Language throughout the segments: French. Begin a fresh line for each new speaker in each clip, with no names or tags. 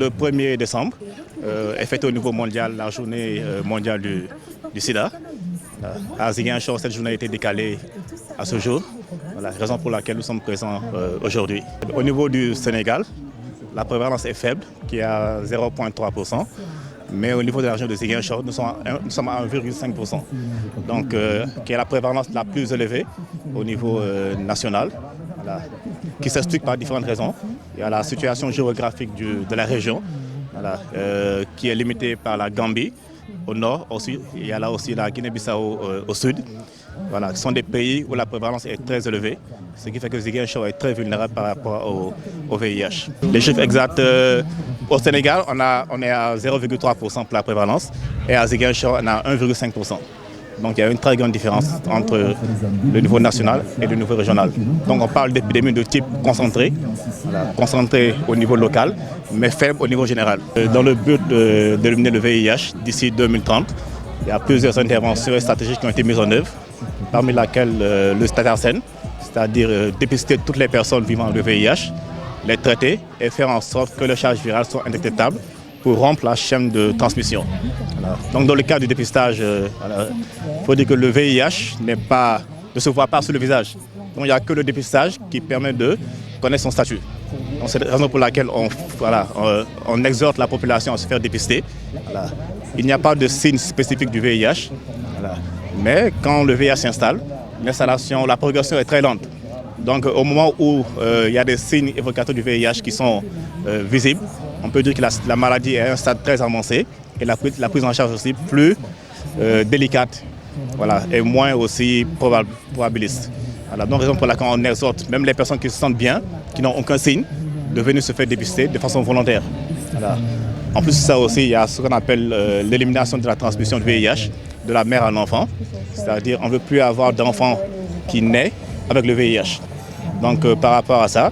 le 1er décembre est fêtée au niveau mondial la journée mondiale du sida. À Ziguinchor, cette journée a été décalée à ce jour. Voilà, raison pour laquelle nous sommes présents aujourd'hui. Au niveau du Sénégal, la prévalence est faible, qui est à 0,3%. Mais au niveau de la région de Ziguinchor, nous sommes à 1,5%. Donc, qui est la prévalence la plus élevée au niveau national, voilà, qui s'explique par différentes raisons. Il y a la situation géographique de la région, voilà, qui est limitée par la Gambie au nord. Aussi, il y a là aussi la Guinée-Bissau au sud. Voilà, ce sont des pays où la prévalence est très élevée, ce qui fait que Ziguinchor est très vulnérable par rapport au VIH. Les chiffres exacts, au Sénégal, on est à 0,3% pour la prévalence et à Ziguinchor, on est à 1,5%. Donc il y a une très grande différence entre le niveau national et le niveau régional. Donc on parle d'épidémie de type concentré, voilà, concentré au niveau local, mais faible au niveau général. Dans le but d'éliminer le VIH d'ici 2030, il y a plusieurs interventions stratégiques qui ont été mises en œuvre, parmi lesquelles le Stadarsen, c'est-à-dire dépister toutes les personnes vivant avec le VIH, les traiter et faire en sorte que le charge viral soit indétectable pour rompre la chaîne de transmission. Voilà. Donc dans le cas du dépistage, il faut dire que le VIH ne se voit pas sur le visage. Donc il n'y a que le dépistage qui permet de connaître son statut. C'est la raison pour laquelle on exhorte la population à se faire dépister. Voilà. Il n'y a pas de signe spécifique du VIH. Voilà. Mais quand le VIH s'installe, la progression est très lente. Donc au moment où il y a des signes évocateurs du VIH qui sont visibles, on peut dire que la maladie est à un stade très avancé et la prise en charge aussi plus délicate, voilà, et moins aussi probabiliste. Voilà, donc raison pour laquelle on exhorte même les personnes qui se sentent bien, qui n'ont aucun signe, de venir se faire dépister de façon volontaire. Voilà. En plus de ça aussi, il y a ce qu'on appelle l'élimination de la transmission du VIH de la mère à l'enfant. C'est-à-dire qu'on ne veut plus avoir d'enfants qui naissent avec le VIH. Donc par rapport à ça,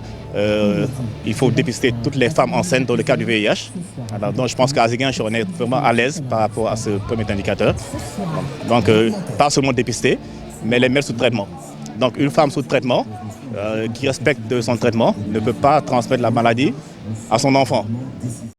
il faut dépister toutes les femmes enceintes dans le cas du VIH. Alors, donc je pense qu'à Ziguinchor, on est vraiment à l'aise par rapport à ce premier indicateur. Donc pas seulement dépister, mais les mettre sous traitement. Donc une femme sous traitement, qui respecte son traitement, ne peut pas transmettre la maladie à son enfant.